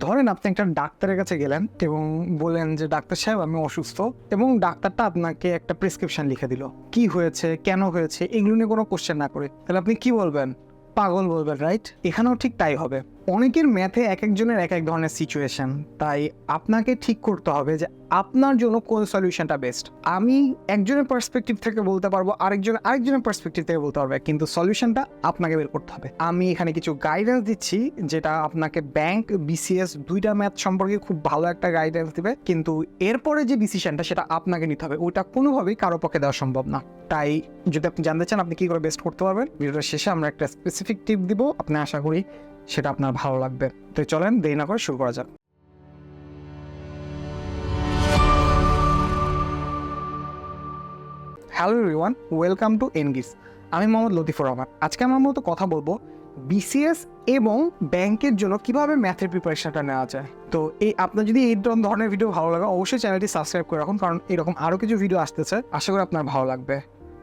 ধরেন আপনি একটা ডাক্তারের কাছে গেলেন এবং বললেন যে ডাক্তার সাহেব আমি অসুস্থ, এবং ডাক্তারটা আপনাকে একটা প্রেসক্রিপশন লিখে দিল। কি হয়েছে, কেন হয়েছে, এগুলো নিয়ে কোনো কোশ্চেন না করে, তাহলে আপনি কি বলবেন? পাগল বলবেন, রাইট? এখানেও ঠিক তাই হবে। অনেকের ম্যাথে এক একজনের এক এক ধরনের সিচুয়েশন, তাই আপনাকে ঠিক করতে হবে যে আপনার জন্য কোন সলিউশনটা বেস্ট। আমি একজনের পার্সপেক্টিভ থেকে বলতে পারবো, আরেকজনের পার্সপেক্টিভ থেকে বলতে পারবে, কিন্তু সলিউশনটা আপনাকে বের করতে হবে। আমি এখানে কিছু গাইডেন্স দিচ্ছি যেটা আপনাকে ব্যাংক, বিসিএস দুইটা ম্যাথ সম্পর্কে খুব ভালো একটা গাইডেন্স দিবে, কিন্তু এরপরে যে ডিসিশনটা সেটা আপনাকে নিতে হবে, ওইটা কোনোভাবেই কারো পক্ষে দেওয়া সম্ভব না। তাই যদি আপনি জানতে চান আপনি কি করে বেস্ট করতে পারবেন, ভিডিওটার শেষে আমরা একটা স্পেসিফিক টিপ দিব, আপনি আশা করি সেটা আপনার ভালো লাগবে। তো চলেন দেরি না করে শুরু করা যাক। হ্যালো এভরিওয়ান, ওয়েলকাম টু এনগিডস। আমি মোহাম্মদ লতিফুর রহমান। আজকে আমার মতো কথা বলবো বিসিএস এবং ব্যাংকের জন্য কিভাবে ম্যাথের প্রিপারেশনটা নেওয়া যায়। তো আপনার যদি এই ধরনের ভিডিও ভালো লাগে অবশ্যই চ্যানেলটি সাবস্ক্রাইব করে রাখুন, কারণ এরকম আরও কিছু ভিডিও আসতেছে, আশা করি আপনার ভালো লাগবে।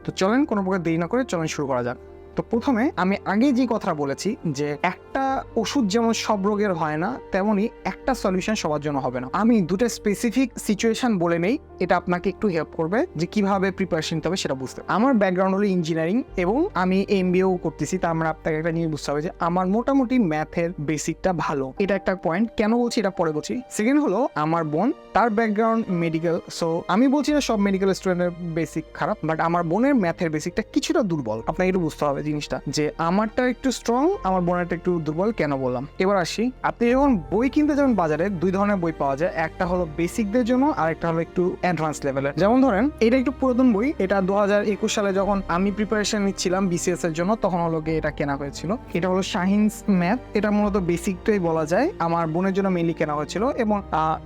তো চলেন কোনো প্রকার দেরি না করে চলেন শুরু করা যাক। তো প্রথমে আমি আগে যে কথা বলেছি যে একটা ওষুধ যেমন সব রোগের হয় না, তেমনি একটা সলিউশন সবার জন্য হবে না। আমি দুটো স্পেসিফিক সিচুয়েশন বলে নেই, এটা আপনাকে একটু হেল্প করবে যে কিভাবে প্রিপারেশন নিতে হবে সেটা বুঝতে। আমার ব্যাকগ্রাউন্ড হলো ইঞ্জিনিয়ারিং এবং আমি এমবিএও করতেছি, তার মানে আপনাকে একটা নিয়ে বুঝতে হবে যে আমার মোটামুটি ম্যাথের বেসিকটা ভালো। এটা একটা পয়েন্ট। কেন বলছি এটা পরে বলছি। সেকেন্ড হলো আমার বোন, তার ব্যাকগ্রাউন্ড মেডিকেল। সো আমি বলছি না সব মেডিকেল স্টুডেন্টের বেসিক খারাপ, বাট আমার বোনের ম্যাথের বেসিকটা কিছুটা দুর্বল। আপনাকে একটু বুঝতে হবে জিনিসটা যে আমারটা একটু স্ট্রং, আমার বোনেরটা একটু দুর্বল। কেন বললাম এবার আসি। আপনি যখন বই কিনতে যাবেন বাজারে, দুই ধরনের বই পাওয়া যায়, একটা হলো বেসিকদের জন্য আর একটা হলো একটু অ্যাডভান্স লেভেলের। যেমন ধরেন এটা একটু পুরাতন বই, এটা 2021 সালে যখন আমি প্রিপারেশন নিচ্ছিলাম বিসিএস এর জন্য তখন হলো গিয়ে এটা কেনা হয়েছিল। এটা হলো শাহিনস ম্যাথ, এটা মূলত বেসিকটাই বলা যায়, আমার বোনের জন্য মেইনলি কেনা হয়েছিল। এবং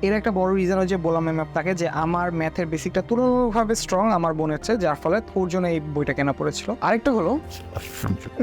এর একটা বড় রিজন হচ্ছে বললাম আমি আপনাকে যে আমার ম্যাথের বেসিকটা তুলনামূলকভাবে স্ট্রং আমার বোনের চেয়ে, যার ফলে ওর জন্য এই বইটা কেনা পড়েছিল। আরেকটা হলো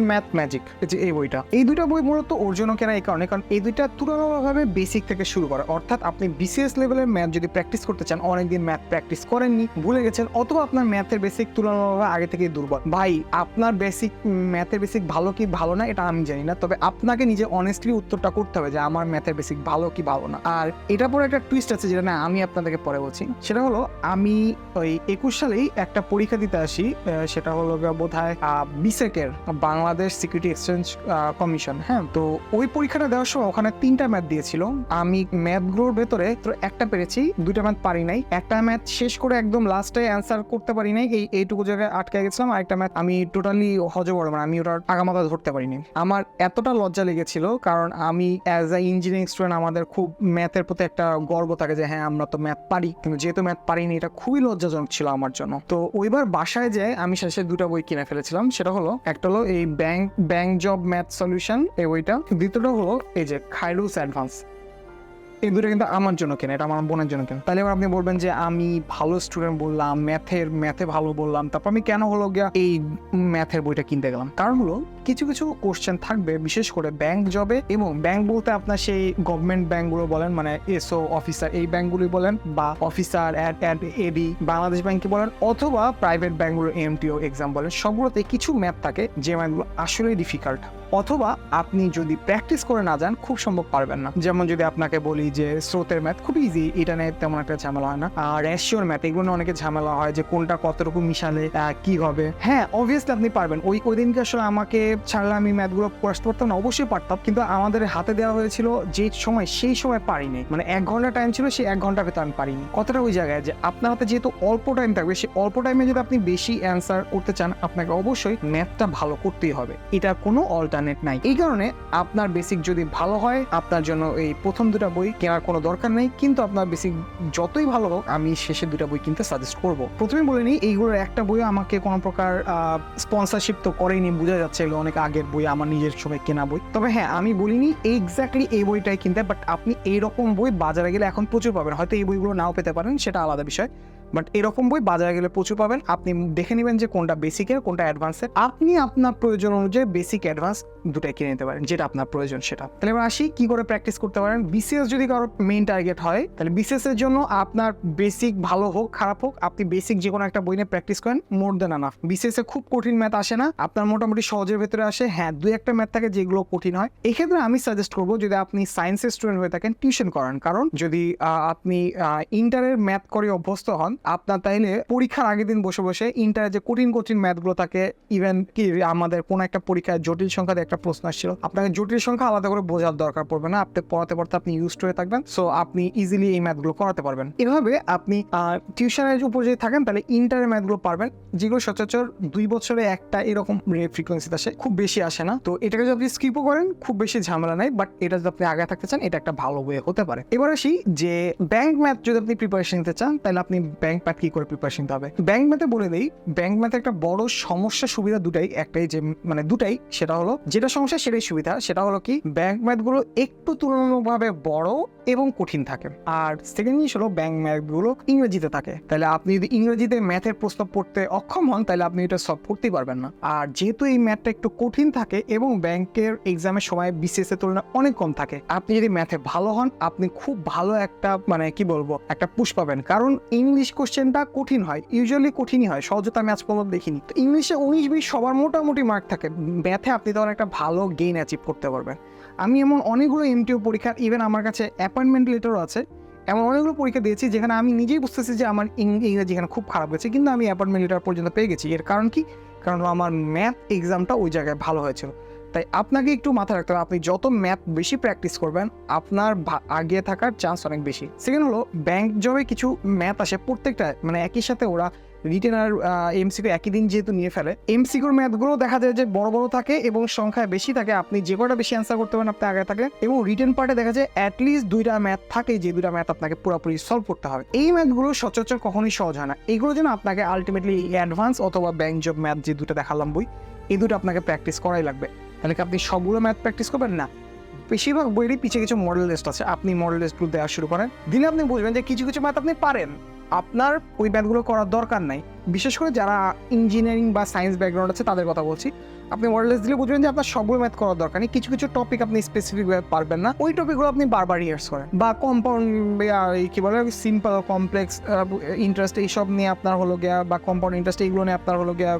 ম্যাথ ম্যাজিক, যে এই বইটা, এই দুইটা বই মূলত ওর জন্য কেনা এই কারণে, কারণ এই দুইটা তুলনামূলকভাবে বেসিক থেকে শুরু করে। অর্থাৎ আপনি বিসিএস লেভেলের ম্যাথ যদি প্র্যাকটিস করতে চান, অনেকদিন ম্যাথ প্র্যাকটিস করেননি, ভুলে গেছেন, অথবা আপনার ম্যাথের বেসিক তুলনামূলকভাবে আগে থেকেই দুর্বল। ভাই আপনার বেসিক ম্যাথের বেসিক ভালো কি ভালো না এটা আমি জানি না, তবে আপনাকে নিজে অনেস্টলি উত্তরটা করতে হবে যে আমার ম্যাথের বেসিক ভালো কি ভালো না। আর এটা পরে একটা টুইস্ট আছে যেটা না আমি আপনাদেরকে পরে বলছি। সেটা হলো আমি ওই 21 সালেই একটা পরীক্ষা দিতে আসি, সেটা হলো বোধহয় বিসেকের, বাংলাদেশ সিকিউরিটি এক্সচেঞ্জ কমিশন। হ্যাঁ, তো ওই পরীক্ষাটা দেওয়ার সময় ওখানে 3টা ম্যাথ দিয়েছিল। আমি ম্যাথগুলোর ভেতরে একটা পেরেছি, 2টা ম্যাথ পারি নাই। একটা ম্যাথ শেষ করে একদম লাস্টে অ্যান্সার করতে পারি নাই, এইটুকু জায়গায় আটকে গেছিলাম। আরেকটা ম্যাথ আমি টোটালি হজবড়, মানে আমি ওটার আগামাথা ধরতে পারিনি। আমার এতটা লজ্জা লেগেছিল, কারণ আমি অ্যাজ আ ইঞ্জিনিয়ারিং স্টুডেন্ট আমাদের খুব ম্যাথের প্রতি একটা গর্ব থাকে যে হ্যাঁ আমরা তো ম্যাথ পারি, কিন্তু যেহেতু ম্যাথ পারিনি এটা খুবই লজ্জাজনক ছিল আমার জন্য। তো ওইবার বাসায় যেয়ে আমি শেষে 2টা বই কিনে ফেলেছিলাম। সেটা হলো একটা হলো এই ব্যাংক জব ম্যাথ সলিউশন, এই বইটা। দ্বিতীয়টা হলো এই যে খাইরুস অ্যাডভান্স। এই দুটো কিন্তু আমার জন্য কেনা, এটা আমার বোনের জন্য কেনা। তাহলে এবার আপনি বলবেন যে আমি ভালো স্টুডেন্ট বললাম, ম্যাথে ভালো বললাম, তারপর আমি কেন হলো গিয়া এই ম্যাথের বইটা কিনতে গেলাম? কারণ হলো কিছু কিছু কোশ্চেন থাকবে বিশেষ করে ব্যাংক জবে, এবং ব্যাংক বলতে আপনার সেই গভর্নমেন্ট ব্যাংকগুলো বলেন, মানে এসও অফিসার এই ব্যাংকগুলি বলেন, বা অফিসার এডি বাংলাদেশ ব্যাংকে বলেন, অথবা প্রাইভেট ব্যাংকগুলো MTO এক্সাম বলেন, সবগুলোতে কিছু ম্যাথ থাকে যে ম্যাথগুলো আসলেই ডিফিকাল্ট, অথবা আপনি যদি প্র্যাকটিস করে না যান খুব সম্ভব পারবেন না। যেমন যদি আপনাকে বলি যে স্রোতের ম্যাথ খুব ইজি, এটা নিয়ে তেমন একটা ঝামেলা হয় না। আর রেশিওর ম্যাথ এগুলো অনেকে ঝামেলা হয় যে কোনটা কতটুকু মিশালে কি হবে। হ্যাঁ অবভিয়াসলি আপনি পারবেন। ওই দিনকে আসলে আমাকে ছাড়লে আমি ম্যাথগুলো পড়তে পারতাম না, অবশ্যই পারতাম, কিন্তু আমাদের হাতে দেওয়া হয়েছিল যে সময়, সেই সময় পারিনি। মানে 1 ঘন্টা টাইম ছিল, সেই 1 ঘন্টার ভেতর আমি পারিনি। কথাটা ওই জায়গায় যে আপনার হাতে যেহেতু অল্প টাইম থাকবে, সেই অল্প টাইমে যদি আপনি বেশি অ্যান্সার করতে চান আপনাকে অবশ্যই ম্যাথটা ভালো করতেই হবে, এটা কোনো অল্টারনেট নাই। এই কারণে আপনার বেসিক যদি ভালো হয় আপনার জন্য এই প্রথম 2টা বই কেনার কোনো দরকার নেই, কিন্তু আপনার বেসিক যতই ভালো হোক আমি শেষে 2টা বই কিনতে সাজেস্ট করব। প্রথমে বলে নিই এইগুলোর একটা বই আমাকে কোনো প্রকার স্পন্সরশিপ তো করেনি, বোঝা যাচ্ছে এগুলো অনেক আগের বই, আমার নিজের সময় কেনা বই। তবে হ্যাঁ আমি বলিনি এক্স্যাক্টলি এই বইটাই কিনতে, বাট আপনি এইরকম বই বাজারে গেলে এখন প্রচুর পাবেন, হয়তো এই বইগুলো নাও পেতে পারেন, সেটা আলাদা বিষয়। বাট এরকম বই বাজারে গেলে প্রচুর পাবেন। আপনি দেখে নেবেন যে কোনটা বেসিকের কোনটা অ্যাডভান্সের, আপনি আপনার প্রয়োজন অনুযায়ী বেসিক অ্যাডভান্স দুটাই কিনে নিতে পারেন, যেটা আপনার প্রয়োজন সেটা। তাহলে এবার আসি কি করে প্র্যাকটিস করতে পারেন। বিসিএস যদি কারো মেইন টার্গেট হয়, তাহলে বিসিএস এর জন্য আপনার বেসিক ভালো হোক খারাপ হোক, আপনি বেসিক যে কোনো একটা বই নিয়ে প্র্যাকটিস করেন, মোর দেন এনাফ। বিসিএস এ খুব কঠিন ম্যাথ আসে না, আপনার মোটামুটি সহজের ভেতরে আসে। হ্যাঁ, দুই একটা ম্যাথ থাকে যেগুলো কঠিন হয়। এক্ষেত্রে আমি সাজেস্ট করবো, যদি আপনি সায়েন্সের স্টুডেন্ট হয়ে থাকেন, টিউশন করান। কারণ যদি আপনি ইন্টারের ম্যাথ করে অভ্যস্ত হন, আপনার তাইলে পরীক্ষার আগের দিন বসে বসে ইন্টারের যে কঠিন কঠিন ম্যাথগুলো থাকে, ইভেন কি আমাদের কোনো একটা পরীক্ষায় জটিল সংখ্যা দিয়ে একটা প্রশ্ন আসছিল, আপনাকে জটিল সংখ্যা আলাদা করে বোঝার দরকার পড়বে না, আপনি পড়াতে পড়তে আপনি ইউজড হয়ে থাকবেন। সো আপনি ইজিলি এই ম্যাথগুলো করাতে পারবেন। এভাবে আপনি টিউশনের উপর যদি থাকেন, তাহলে ইন্টারের ম্যাথগুলো পারবেন, যেগুলো সচরাচর 2 বছরে একটা এরকম ফ্রিকোয়েন্সিতে আসে, খুব বেশি আসে না। তো এটাকে যদি আপনি স্কিপও করেন, খুব বেশি ঝামেলা নাই, বাট এটা যদি আপনি আগে থাকতে চান, এটা একটা ভালো ওয়ে হতে পারে। এবার আসি যে ব্যাংক ম্যাথ যদি আপনি প্রিপারেশন নিতে চান, তাহলে আপনি ব্যাংক ম্যাথ কি করে প্রিপারেশন নিতে হবে। ব্যাংক ম্যাথে বলে দেই, ব্যাংক ম্যাথে একটা বড় সমস্যা সুবিধা দুটাই, একটাই যে মানে দুটাই, সেটা হলো যেটা সমস্যা সেটাই সুবিধা। সেটা হলো কি, ব্যাংক ম্যাথগুলো একটু তুলনামূলকভাবে বড় এবং কঠিন থাকে। আর সেকেন্ড জিনিস হলো, ব্যাংক ম্যাথগুলো ইংরেজিতে থাকে। তাহলে আপনি যদি ইংরেজিতে ম্যাথের প্রশ্ন পড়তে অক্ষম হন, তাহলে আপনি এটা সলভ করতেই পারবেন না। আর যেহেতু এই ম্যাথটা একটু কঠিন থাকে এবং ব্যাংকের এক্সামের সময় বিসিএস এর তুলনায় অনেক কম থাকে, আপনি যদি ম্যাথে ভালো হন, আপনি খুব ভালো একটা মানে কি বলবো একটা পুশ পাবেন। কারণ ইংলিশ কোশ্চেনটা কঠিন হয়, ইউজুয়ালি কঠিনই হয়, সহজতা আমি আজ পর্যন্ত দেখিনি। তো ইংলিশে 19-20 সবার মোটামুটি মার্ক থাকে, ম্যাথে আপনি তখন একটা ভালো গেইন অ্যাচিভ করতে পারবেন। আমি এমন অনেকগুলো MTO পরীক্ষা, ইভেন আমার কাছে অ্যাপয়েন্টমেন্ট লেটারও আছে, এমন অনেকগুলো পরীক্ষা দিয়েছি যেখানে আমি নিজেই বুঝতেছি যে আমার ইংরেজি এখানে খুব খারাপ হয়েছে, কিন্তু আমি অ্যাপয়েন্টমেন্ট লেটার পর্যন্ত পেয়ে গেছি। এর কারণ কি? কারণ আমার ম্যাথ এক্সামটা ওই জায়গায় ভালো হয়েছিল। তাই আপনাকে একটু মাথায় রাখতে হবে, আপনি যত ম্যাথ বেশি প্র্যাকটিস করবেন, আপনার আগে থাকার চান্স অনেক বেশি। সেকেন্ড হলো, ব্যাংক জবে কিছু ম্যাথ আসে, প্রত্যেকটা মানে একই সাথে ওরা রিটেন আর MCQ একই দিন যেহেতু নিয়ে ফেলে, MCQর ম্যাথগুলো দেখা যায় যে বড় বড় থাকে এবং সংখ্যায় বেশি থাকে। আপনি যে কটা বেশি অ্যান্সার করতে পারেন, আপনি আগে থাকে। এবং রিটেন পার্টে দেখা যায় অ্যাটলিস্ট 2টা ম্যাথ থাকে, যে 2টা ম্যাথ আপনাকে পুরোপুরি সলভ করতে হবে। এই ম্যাথগুলো সচরাচর কখনোই সহজ হয় না। এইগুলো যেন আপনাকে আলটিমেটলি অ্যাডভান্স অথবা ব্যাংক জব ম্যাথ যে 2টা দেখালাম বই, এই 2টা আপনাকে প্র্যাকটিস করাই লাগবে। তাহলে কি আপনি সবগুলো ম্যাথ প্র্যাকটিস করবেন? না, বেশিরভাগ বইয়েরই পিছিয়ে কিছু মডেল টেস্ট আছে, আপনি মডেল টেস্টগুলো দেওয়া শুরু করেন, দিলে আপনি বুঝবেন যে কিছু কিছু ম্যাথ আপনি পারেন, আপনার ওই ম্যাথগুলো করার দরকার নাই। বিশেষ করে যারা ইঞ্জিনিয়ারিং বা সায়েন্স ব্যাকগ্রাউন্ড আছে তাদের কথা বলছি, আপনি মডেল টেস্ট দিলে বুঝবেন যে আপনার সবগুলো ম্যাথ করার দরকার নেই। কিছু কিছু টপিক আপনি স্পেসিফিকভাবে পারবেন না, ওই টপিকগুলো আপনি বারবার রিহার্স করেন। বা কম্পাউন্ড কি বলে সিম্পল কমপ্লেক্স ইন্টারেস্ট এইসব নিয়ে আপনার হলো গিয়া, বা কম্পাউন্ড ইন্টারেস্ট এইগুলো নিয়ে আপনার হলো গিয়া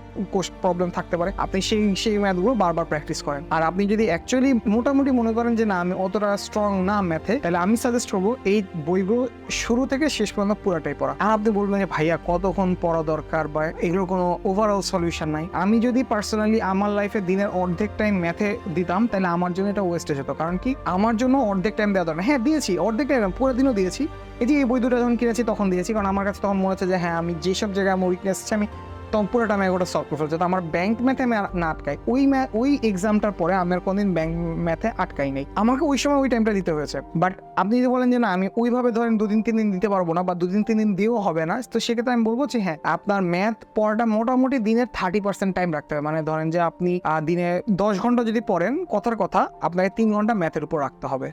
প্রবলেম থাকতে পারে, আপনি সেই ম্যাথগুলো বারবার প্র্যাকটিস করেন। আর আপনি যদি অ্যাকচুয়ালি মোটামুটি মনে করেন যে না আমি অতটা স্ট্রং না ম্যাথে, তাহলে আমি সাজেস্ট করবো এই বইগুলো শুরু থেকে শেষ পর্যন্ত পুরোটাই পড়া। আর আপনি বলবেন যে ভাইয়া কতক্ষণ পড়া দরকার, বা এগুলো কোনো ওভারঅল সলিউশন নাই। আমি যদি পার্সোনালি আমার লাইফে দিনের অর্ধেক টাইম ম্যাথে দিতাম, তাহলে আমার জন্য এটা ওয়েস্টেজ হতো। কারণ কি, আমার জন্য অর্ধেক টাইম দেওয়া দরকার। হ্যাঁ দিয়েছি, অর্ধেক টাইম পুরো দিনও দিয়েছি। এই যে এই বই 2টা যখন কিনেছি তখন দিয়েছি, কারণ আমার কাছে তখন মনে হচ্ছে যে হ্যাঁ আমি যেসব জায়গায় আমার উইকনেস আছে আমি তখন পুরোটা আমি ওটা সলভ করে ফেলছি। তো আমার ব্যাংক ম্যাথে আমি না আটকাই, ওই এক্সামটার পরে আমার কোনদিন ব্যাংক ম্যাথে আটকাই নাই, আমাকে ওই সময় ওই টাইমটা দিতে হয়েছে। বাট আপনি যদি বলেন যে না আমি ওইভাবে ধরেন 2-3 দিন দিতে পারবো না, বা 2-3 দিন দিয়েও হবে না, তো সেক্ষেত্রে আমি বলবো যে হ্যাঁ আপনার ম্যাথ পড়াটা মোটামুটি দিনের 30% টাইম রাখতে হবে। মানে ধরেন যে আপনি দিনে 10 ঘন্টা যদি পড়েন, কথার কথা আপনাকে 3 ঘন্টা ম্যাথের উপর রাখতে হবে,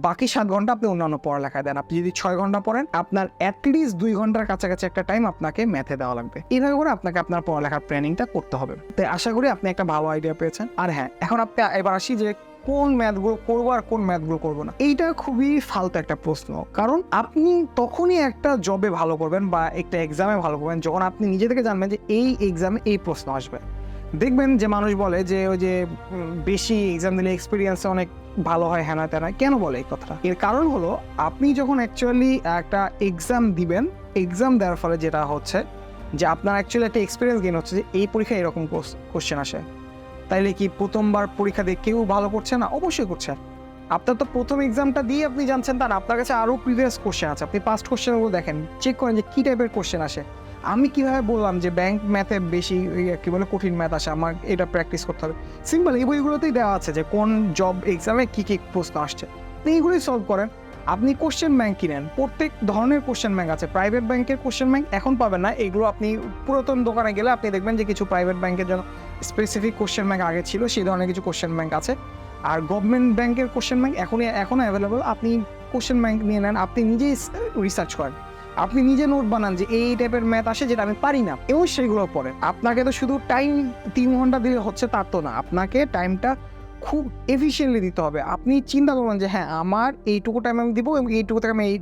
বাকি 7 ঘন্টা আপনি অন্যান্য পড়ালেখায় দেন। আপনি যদি 6 ঘন্টা পড়েন, আপনার অ্যাটলিস্ট 2 ঘন্টার কাছাকাছি একটা টাইম আপনাকে ম্যাথে দেওয়া লাগবে। এইভাবে করে আপনাকে আপনার পড়ালেখার প্ল্যানিংটা করতে হবে। তাই আশা করি আপনি একটা ভালো আইডিয়া পেয়েছেন। আর হ্যাঁ, এখন আপনি এবার আসি যে কোন ম্যাথগুলো করবো আর কোন ম্যাথগুলো করবো না। এইটা খুবই ফালতু একটা প্রশ্ন, কারণ আপনি তখনই একটা জবে ভালো করবেন বা একটা এক্সামে ভালো করবেন যখন আপনি নিজে থেকে জানবেন যে এই এক্সামে এই প্রশ্ন আসবে। দেখবেন যে মানুষ বলে যে ওই যে বেশি এক্সাম দিলে এক্সপিরিয়েন্সে অনেক ভালো হয়, হ্যানা তেনা। কেন বলে এই কথাটা? এর কারণ হলো, আপনি যখন অ্যাকচুয়ালি একটা এক্সাম দিবেন, এক্সাম দেওয়ার ফলে যেটা হচ্ছে যে আপনার অ্যাকচুয়ালি একটা এক্সপিরিয়েন্স গেইন হচ্ছে যে এই পরীক্ষায় এরকম কোশ্চেন আসে। তাইলে কি প্রথমবার পরীক্ষা দিয়ে কেউ ভালো করছে না? অবশ্যই করছে। আপনার তো প্রথম এক্সামটা দিয়ে আপনি জানছেন, তার আপনার কাছে আরও প্রিভিয়াস কোশ্চেন আছে, আপনি পাস্ট কোশ্চেনগুলো দেখেন, চেক করেন যে কী টাইপের কোশ্চেন আসে। আমি কিভাবে বললাম যে ব্যাংক ম্যাথে বেশি কি বলে কঠিন ম্যাথ আসে, আমার এটা প্র্যাকটিস করতে হবে? সিম্পল, এই বইগুলোতেই দেওয়া আছে যে কোন জব এক্সামে কী কী প্রশ্ন আসছে, আপনি এইগুলোই সলভ করেন। আপনি কোশ্চেন ব্যাংক কিনেন, প্রত্যেক ধরনের কোশ্চেন ব্যাংক আছে। প্রাইভেট ব্যাংকের কোশ্চেন ব্যাংক এখন পাবেন না, এগুলো আপনি পুরাতন দোকানে গেলে আপনি দেখবেন যে কিছু প্রাইভেট ব্যাংকের জন্য স্পেসিফিক কোশ্চেন ব্যাংক আগে ছিল, সেই ধরনের কিছু কোশ্চেন ব্যাংক আছে। আর গভর্নমেন্ট ব্যাংকের কোশ্চেন ব্যাংক এখনও অ্যাভেলেবল। আপনি কোশ্চেন ব্যাংক নিয়ে নেন, আপনি নিজেই রিসার্চ করেন। আপনি নিজে নোট বানান যে এই টাইপের ম্যাথ আসে যেটা আমি পারি না, এবং সেগুলো পড়েন। আপনাকে তো শুধু টাইম 3 ঘন্টা দিলে হচ্ছে তার তো না, আপনাকে টাইমটা খুব এফিসিয়েন্টলি দিতে হবে। আপনি চিন্তা করবেন যে হ্যাঁ আমার এইটুকু টাইম আমি দিব এবং এইটুকু থেকে আমি এই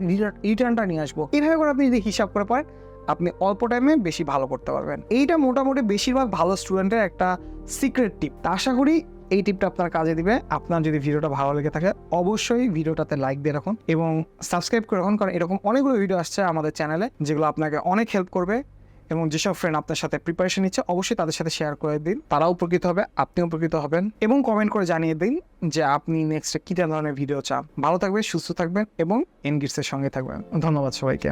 রিটার্নটা নিয়ে আসবো। এইভাবে করে আপনি যদি হিসাব করে পারেন, আপনি অল্প টাইমে বেশি ভালো করতে পারবেন। এইটা মোটামুটি বেশিরভাগ ভালো স্টুডেন্টের একটা সিক্রেট টিপ। তা আশা করি এই টিপটা আপনার কাজে দিবে। আপনার যদি ভিডিওটা ভালো লেগে থাকে অবশ্যই ভিডিওটাতে লাইক দিয়ে রাখুন এবং সাবস্ক্রাইব করে রাখুন, কারণ এরকম অনেকগুলো ভিডিও আসছে আমাদের চ্যানেলে যেগুলো আপনাকে অনেক হেল্প করবে। এবং যেসব ফ্রেন্ড আপনার সাথে প্রিপারেশন নিচ্ছে অবশ্যই তাদের সাথে শেয়ার করে দিন, তারাও উপকৃত হবে, আপনিও উপকৃত হবেন। এবং কমেন্ট করে জানিয়ে দিন যে আপনি নেক্সট কী ধরনের ভিডিও চান। ভালো থাকবেন, সুস্থ থাকবেন এবং এনগিডসের সঙ্গে থাকবেন। ধন্যবাদ সবাইকে।